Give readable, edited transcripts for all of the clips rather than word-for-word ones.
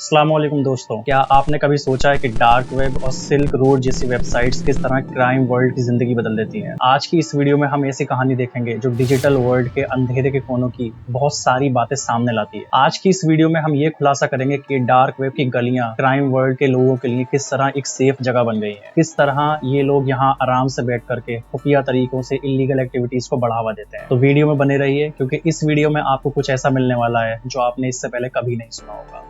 अस्सलाम वालेकुम दोस्तों, क्या आपने कभी सोचा है कि डार्क वेब और सिल्क रोड जैसी वेबसाइट्स किस तरह क्राइम वर्ल्ड की जिंदगी बदल देती हैं? आज की इस वीडियो में हम ऐसी कहानी देखेंगे जो डिजिटल वर्ल्ड के अंधेरे के कोनों की बहुत सारी बातें सामने लाती है। आज की इस वीडियो में हम ये खुलासा करेंगे कि डार्क वेब की गलियां क्राइम वर्ल्ड के लोगों के लिए किस तरह एक सेफ जगह बन गई है, किस तरह ये लोग यहाँ आराम से बैठ करके खुफिया तरीकों से इलीगल एक्टिविटीज को बढ़ावा देते हैं। तो वीडियो में बने रहिए, क्योंकि इस वीडियो में आपको कुछ ऐसा मिलने वाला है जो आपने इससे पहले कभी नहीं सुना होगा।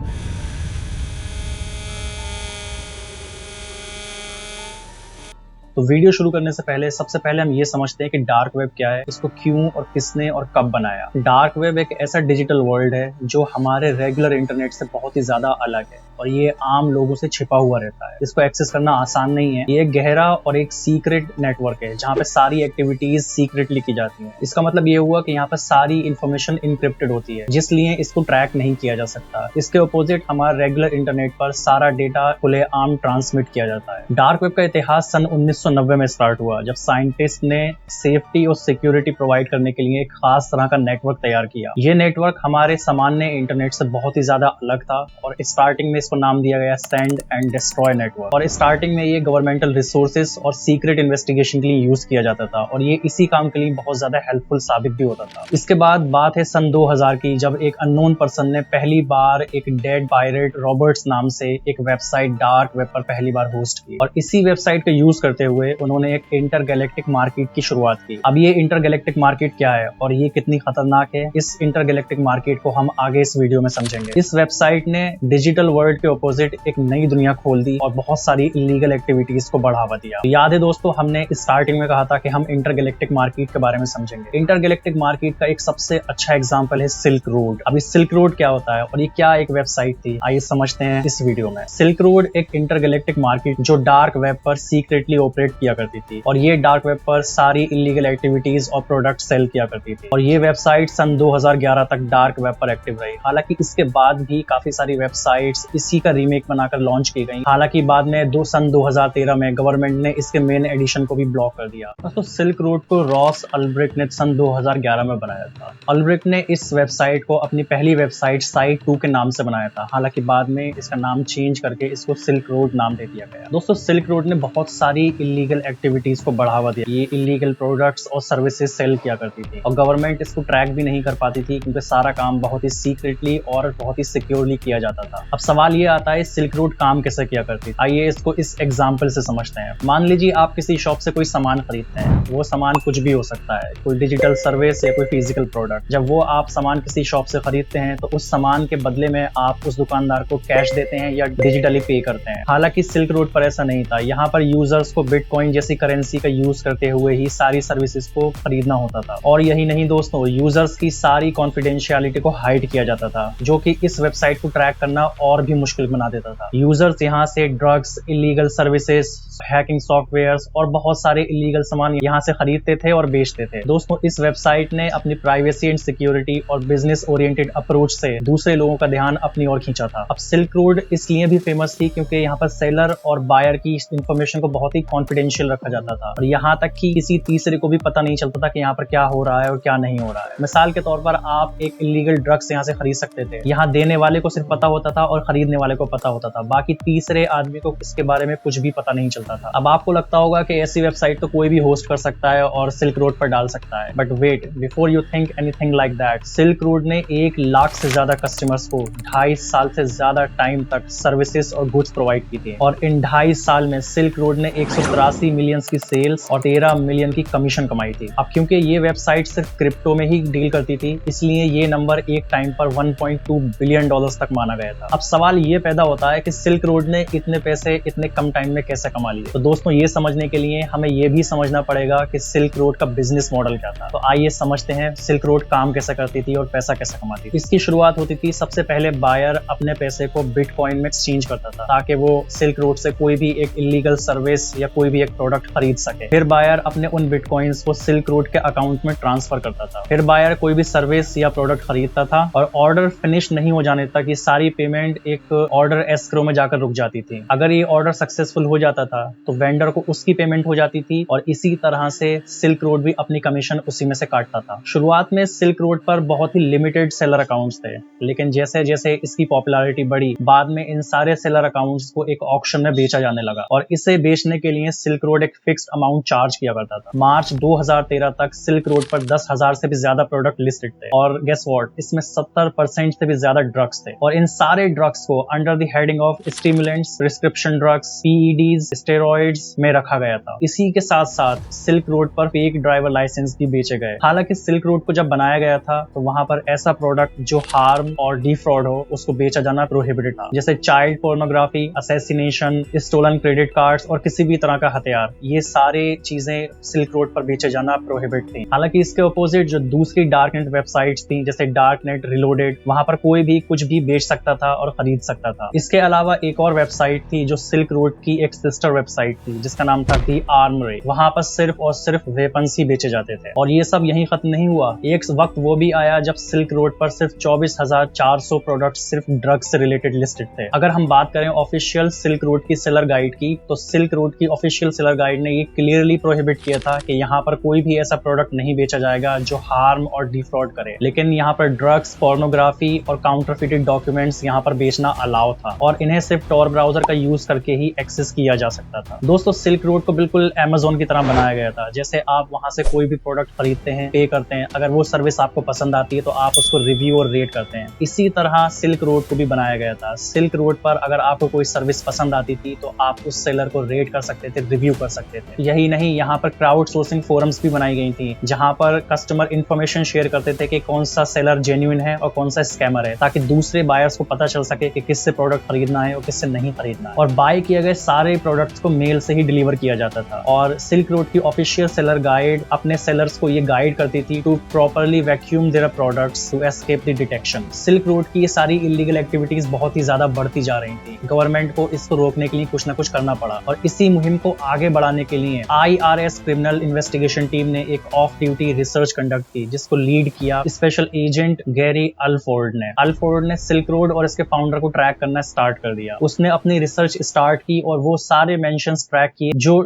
तो वीडियो शुरू करने से पहले सबसे पहले हम ये समझते हैं कि डार्क वेब क्या है, इसको क्यों और किसने और कब बनाया। डार्क वेब एक ऐसा डिजिटल वर्ल्ड है जो हमारे रेगुलर इंटरनेट से बहुत ही ज्यादा अलग है और ये आम लोगों से छिपा हुआ रहता है। इसको एक्सेस करना आसान नहीं है। ये एक गहरा और एक सीक्रेट नेटवर्क है जहाँ पे सारी एक्टिविटीज सीक्रेटली की जाती हैं। इसका मतलब ये हुआ कि यहाँ पर सारी इंफॉर्मेशन इनक्रिप्टेड होती है, जिसलिए इसको ट्रैक नहीं किया जा सकता। इसके अपोजिट हमारे रेगुलर इंटरनेट पर सारा डेटा खुलेआम ट्रांसमिट किया जाता है। डार्क वेब का इतिहास सन 1990 में स्टार्ट हुआ, जब साइंटिस्ट ने सेफ्टी और सिक्योरिटी प्रोवाइड करने के लिए एक खास तरह का नेटवर्क तैयार किया। ये नेटवर्क हमारे सामान्य इंटरनेट से बहुत ही ज्यादा अलग था और स्टार्टिंग में इसको नाम दिया गया सेंड एंड डिस्ट्रॉय नेटवर्क। और स्टार्टिंग में ये गवर्नमेंटल रिसोर्सेज और सीक्रेट इन्वेस्टिगेशन के लिए यूज किया जाता था और ये इसी काम के लिए बहुत ज्यादा हेल्पफुल साबित भी होता था। इसके बाद बात है सन 2000 की, जब एक अननोन पर्सन ने पहली बार एक डेड पायरेट रॉबर्ट्स नाम से एक वेबसाइट डार्क वेब पर पहली बार होस्ट की और इसी वेबसाइट का यूज करते हुए उन्होंने एक इंटरगैलेक्टिक मार्केट की शुरुआत की। अब ये इंटरगैलेक्टिक मार्केट क्या है और ये कितनी खतरनाक है, इस इंटरगैलेक्टिक मार्केट को हम आगे इस वीडियो में समझेंगे। इस वेबसाइट ने डिजिटल वर्ल्ड के अपोजिट एक नई दुनिया खोल दी और बहुत सारी इलीगल एक्टिविटीज को बढ़ावा दिया। याद है दोस्तों, हमने स्टार्टिंग में कहा था कि हम इंटरगैलेक्टिक मार्केट के बारे में समझेंगे। इंटरगैलेक्टिक मार्केट का एक सबसे अच्छा एग्जांपल है सिल्क रोड। अब इस सिल्क रोड क्या होता है और ये क्या एक वेबसाइट थी, आइए समझते हैं इस वीडियो में। सिल्क रोड एक इंटरगैलेक्टिक मार्केट जो डार्क वेब पर सीक्रेटली ऑपरेट किया करती थी और ये डार्क वेब पर सारी इलीगल एक्टिविटीज और प्रोडक्ट सेल किया करती थी और ये वेबसाइट सन 2011 तक डार्क वेब पर एक्टिव रही। हालांकि इसके बाद भी काफी सारी वेबसाइट्स इसी का रीमेक बनाकर लॉन्च की गई। हालांकि बाद में सन 2013 में गवर्नमेंट ने इसके मेन एडिशन को भी ब्लॉक कर दिया। तो सिल्क रोड को रॉस अल्ब्रेक्ट ने सन 2011 में बनाया था। अल्ब्रेक्ट ने इस वेबसाइट को अपनी पहली वेबसाइट साइट 2 के नाम से बनाया था। हालांकि बाद में इसका नाम चेंज करके इसको सिल्क रोड नाम दे दिया गया। दोस्तों, सिल्क रोड ने बहुत सारी इलीगल एक्टिविटीज को बढ़ावा दिया। ये इलीगल प्रोडक्ट्स और सर्विसेज सेल किया करती थी और गवर्नमेंट इसको ट्रैक भी नहीं कर पाती थी, क्योंकि सारा काम बहुत ही सीक्रेटली और बहुत ही सिक्योरली किया जाता था। अब सवाल ये आता है, सिल्क रोड काम कैसे किया करती थी? आइए इसको इस एग्जांपल से समझते हैं। मान लीजिए आप किसी शॉप से कोई सामान खरीदते हैं। वो सामान कुछ भी हो सकता है, कोई डिजिटल सर्विस या कोई फिजिकल प्रोडक्ट। जब वो आप सामान किसी शॉप से खरीदते हैं तो उस सामान के बदले में आप उस दुकानदार को कैश देते हैं या डिजिटली पे करते हैं। हालांकि सिल्क रोड पर ऐसा नहीं था। यहाँ पर यूजर्स को बिटकॉइन जैसी करेंसी का यूज करते हुए ही सारी सर्विसेज को खरीदना होता था। और यही नहीं दोस्तों, यूजर्स की सारी कॉन्फिडेंशियलिटी को हाइड किया जाता था, जो कि इस वेबसाइट को ट्रैक करना और भी मुश्किल बना देता था। यूजर्स यहाँ से drugs, illegal services, hacking softwares और बहुत सारे इलीगल सामान यहाँ से खरीदते थे और बेचते थे। दोस्तों, इस वेबसाइट ने अपनी प्राइवेसी एंड सिक्योरिटी और बिजनेस ओरिएंटेड अप्रोच से दूसरे लोगों का ध्यान अपनी ओर खींचा था। अब सिल्क रोड इसलिए भी फेमस थी क्योंकि यहाँ पर सेलर और बायर की इंफॉर्मेशन को बहुत ही कॉन्फिडेंशियल रखा जाता था और यहाँ तक कि किसी तीसरे को भी पता नहीं चलता था कि यहाँ पर क्या हो रहा है और क्या नहीं हो रहा है। मिसाल के तौर पर आप एक इलीगल ड्रग्स यहाँ से खरीद सकते थे। यहाँ देने वाले को सिर्फ पता होता था और खरीदने वाले को पता होता था, बाकी तीसरे आदमी को इसके बारे में कुछ भी पता नहीं चलता था। अब आपको लगता होगा कि ऐसी वेबसाइट तो कोई भी होस्ट कर सकता है और सिल्क रोड पर डाल सकता है, but wait, before you think anything like that, Silk Road ने 1 लाख से ज्यादा कस्टमर्स को 2.5 साल से ज्यादा टाइम तक सर्विसेज और गुड्स प्रोवाइड की थी और इन 2.5 साल में सिल्क रोड ने 183 मिलियन की सेल्स और 13 मिलियन की कमीशन कमाई थी। अब क्योंकि ये वेबसाइट सिर्फ क्रिप्टो में ही डील करती थी, इसलिए ये नंबर एक टाइम पर 1.2 बिलियन डॉलर्स तक माना गया था। अब सवाल ये पैदा होता है कि सिल्क रोड ने इतने पैसे इतने कम टाइम में कैसे कमा लिए। तो दोस्तों, ये समझने के लिए हमें ये भी समझना पड़ेगा कि सिल्क रोड का बिजनेस मॉडल क्या था। तो आइए समझते हैं सिल्क रोड काम कैसे करती थी और पैसा कैसे कमाती थी। इसकी शुरुआत होती थी, सबसे पहले बायर अपने पैसे को बिटकॉइन में एक्सचेंज करता था ताकि वो सिल्क रोड से कोई भी एक इलीगल सर्विस या कोई कोई भी एक प्रोडक्ट खरीद सके। फिर बायर अपने उन बिटकॉइंस को सिल्क रोड के अकाउंट में ट्रांसफर करता था। फिर बायर कोई भी सर्विस या प्रोडक्ट खरीदता था और ऑर्डर फिनिश नहीं हो जाने तक ये सारी पेमेंट एक ऑर्डर एस्क्रो में जाकर रुक जाती थी। अगर ये ऑर्डर सक्सेसफुल हो जाता था तो वेंडर को उसकी पेमेंट हो जाती थी और इसी तरह से सिल्क रोड भी अपनी कमीशन उसी में से काटता था। शुरुआत में सिल्क रोड पर बहुत ही लिमिटेड सेलर अकाउंट्स थे, लेकिन जैसे जैसे इसकी पॉपुलैरिटी बढ़ी, बाद में इन सारे सेलर अकाउंट्स को एक ऑक्शन में बेचा जाने लगा और इसे बेचने के लिए सिल्क रोड एक फिक्स्ड अमाउंट चार्ज किया करता था। मार्च 2013 तक सिल्क रोड पर 10,000 से भी ज्यादा प्रोडक्ट लिस्टेड थे और गेस व्हाट, इसमें 70% से भी ज्यादा ड्रग्स थे और इन सारे ड्रग्स को under the heading of stimulants, prescription drugs, PEDs, steroids में रखा गया था। इसी के साथ साथ सिल्क रोड पर फेक ड्राइवर लाइसेंस भी बेचे गए। हालांकि सिल्क रोड को जब बनाया गया था तो वहां पर ऐसा प्रोडक्ट जो हार्म और डिफ्रॉड हो उसको बेचा जाना प्रोहिबिटेड था, जैसे child pornography, assassination, stolen credit cards और किसी भी तरह का हथियार। ये सारे चीजें सिल्क रोड पर बेचे जाना प्रोहिबिट थी। हालांकि इसके अपोजिट जो दूसरी डार्क नेट वेबसाइट्स थी जैसे डार्क नेट रिलोडेड, वहां पर कोई भी कुछ भी बेच सकता था और खरीद सकता था। इसके अलावा एक और वेबसाइट थी जो सिल्क रोड की एक सिस्टर वेबसाइट थी जिसका नाम था दी आर्मरी। वहां पर सिर्फ और सिर्फ वेपन्स ही बेचे जाते थे और ये सब यहीं खत्म नहीं हुआ। एक वक्त वो भी आया जब सिल्क रोड पर सिर्फ 24,400 प्रोडक्ट सिर्फ ड्रग्स से रिलेटेड लिस्टेड थे। अगर हम बात करें ऑफिशियल सिल्क रोड की सेलर गाइड की, तो सिल्क रोड की ऑफिशियल सेलर गाइड ने ये क्लियरली प्रोहिबिट किया था कि यहाँ पर कोई भी ऐसा प्रोडक्ट नहीं बेचा जाएगा जो हार्म और डिफ्रॉड करे, लेकिन यहाँ पर ड्रग्स, पोर्नोग्राफी और काउंटरफिटेड डॉक्यूमेंट्स यहाँ पर बेचना अलाउ था और इन्हें सिर्फ टॉर ब्राउजर का यूज करके ही एक्सेस किया जा सकता था। दोस्तों, सिल्क रोड को बिल्कुल अमेज़न की तरह बनाया गया था। जैसे आप वहां से कोई भी प्रोडक्ट खरीदते हैं, पे करते हैं, अगर वो सर्विस आपको पसंद आती है तो आप उसको रिव्यू और रेट करते हैं। इसी तरह सिल्क रोड को भी बनाया गया था। सिल्क रोड पर अगर आपको कोई सर्विस पसंद आती थी तो आप उस सेलर को रेट कर सकते थे, रिव्यू कर सकते थे। यही नहीं, यहाँ पर क्राउड सोर्सिंग फोरम्स भी बनाई गई थी जहां पर कस्टमर इंफॉर्मेशन शेयर करते थे कि कौन सा सेलर जेन्युइन है और कौन सा स्कैमर है, ताकि दूसरे बायर्स को पता चल सके कि किससे प्रोडक्ट खरीदना है और किससे नहीं खरीदना है। और बाय किए गए सारे प्रोडक्ट्स को मेल से ही डिलीवर किया जाता था और सिल्क रोड की ऑफिशियल सेलर गाइड अपने सेलर्स को ये गाइड करती थी to properly vacuum their products to escape the detection. Silk Road की ये सारी इलीगल एक्टिविटीज बहुत ही ज्यादा बढ़ती जा रही थी। गवर्नमेंट को इसको रोकने के लिए कुछ ना कुछ करना पड़ा और इसी मुहिम को आगे बढ़ाने के लिए IRS क्रिमिनल इन्वेस्टिगेशन टीम ने एक ऑफ ड्यूटी रिसर्च कंडक्ट की जिसको लीड किया स्पेशल एजेंट गैरी अल्फोर्ड ने। अल्फोर्ड ने सिल्क रोड और इसके फाउंडर को ट्रैक करना स्टार्ट कर दिया। उसने अपनी रिसर्च स्टार्ट की और वो सारे मेंशंस ट्रैक किए जो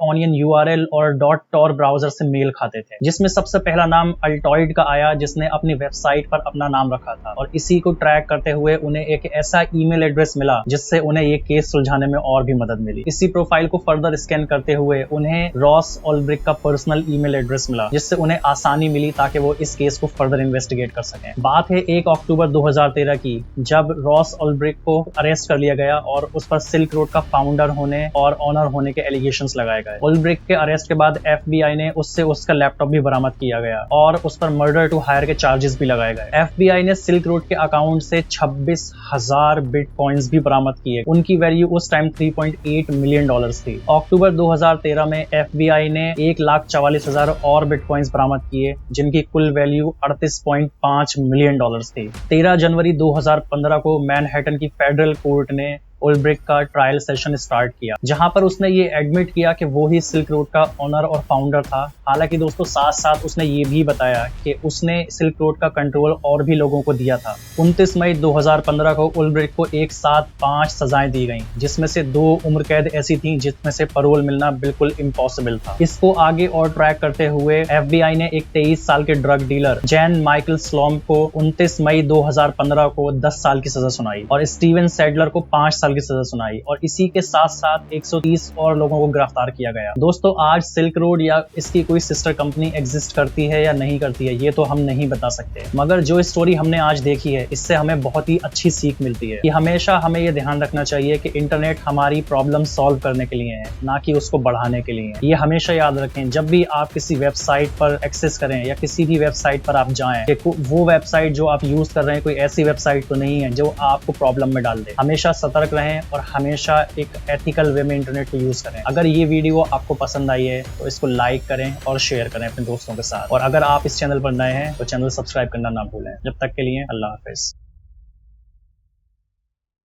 .onion URL और .tor ब्राउजर से मेल खाते थे, जिसमें सबसे पहला नाम अल्टॉइड का आया जिसने अपनी वेबसाइट पर अपना नाम रखा था और इसी को ट्रैक करते हुए उन्हें एक ऐसा ईमेल एड्रेस मिला जिससे उन्हें ये केस सुलझाने में और भी मदद मिली। इसी प्रोफाइल को फर्दर स्कैन करते हुए उन्हें रॉस ऑल्ब्रिक का पर्सनल ईमेल एड्रेस मिला जिससे उन्हें आसानी मिली ताकि वो इस केस को फर्दर इन्वेस्टिगेट कर सकें। बात है 1 अक्टूबर 2013 की, जब रॉस ऑल्ब्रिक को अरेस्ट कर लिया गया और उस पर सिल्क रोड का फाउंडर होने और ऑनर होने के एलिगेशंस लगाए गए। ऑल्ब्रिक के अरेस्ट के बाद FBI ने उससे उसका लैपटॉप भी बरामद किया गया और उस पर मर्डर टू हायर के चार्जेस भी लगाए गए। FBI ने सिल्क रोड के अकाउंट से 26,000 बिटकॉइंस भी बरामद किए। उनकी वैल्यू उस टाइम $3.8 मिलियन थी। अक्टूबर 2013 में FBI ने 1,44,000 और बिटकॉइंस बरामद किए जिनकी कुल वैल्यू $38.5 मिलियन थी। 13 जनवरी 2015 को मैनहट्टन की फेडरल कोर्ट ने ओल्ब्रिक का ट्रायल सेशन स्टार्ट किया जहां पर उसने ये एडमिट किया कि वो ही सिल्क रोड का ओनर और फाउंडर था। हालांकि दोस्तों, साथ साथ उसने ये भी बताया कि उसने सिल्क रोड का कंट्रोल और भी लोगों को दिया था। 29 मई 2015 को ओल्ब्रिक को एक साथ 5 सजाएं दी गईं, जिसमें से 2 उम्र कैद ऐसी थी जिसमें से परोल मिलना बिल्कुल इम्पॉसिबल था। इसको आगे और ट्रैक करते हुए FBI ने एक 23 साल के drug dealer Jain Michael slum को 29 मई 2015 को 10 साल की सजा सुनाई और स्टीवन सैडलर को 5 साल की सजा सुनाई और इसी के साथ साथ 130 और लोगों को गिरफ्तार किया गया। दोस्तों, आज सिल्क रोड या इसकी कोई सिस्टर कंपनी एग्जिस्ट करती है या नहीं करती है ये तो हम नहीं बता सकते, मगर जो स्टोरी हमने आज देखी है इससे हमें बहुत ही अच्छी सीख मिलती है कि हमेशा हमें ये ध्यान रखना चाहिए कि इंटरनेट हमारी प्रॉब्लम सॉल्व करने के लिए है, ना कि उसको बढ़ाने के लिए। ये हमेशा याद रखें जब भी आप किसी वेबसाइट पर एक्सेस करें या किसी भी वेबसाइट पर आप जाएं कि वो वेबसाइट जो आप यूज कर रहे हैं कोई ऐसी वेबसाइट तो नहीं है जो आपको प्रॉब्लम में डाल दे। हमेशा सतर्क रहें और हमेशा एक एथिकल वे में इंटरनेट को यूज करें। अगर ये वीडियो आपको पसंद आई है तो इसको लाइक करें और शेयर करें अपने दोस्तों के साथ, और अगर आप इस चैनल पर नए हैं तो चैनल सब्सक्राइब करना ना भूलें। जब तक के लिए अल्लाह हाफिज।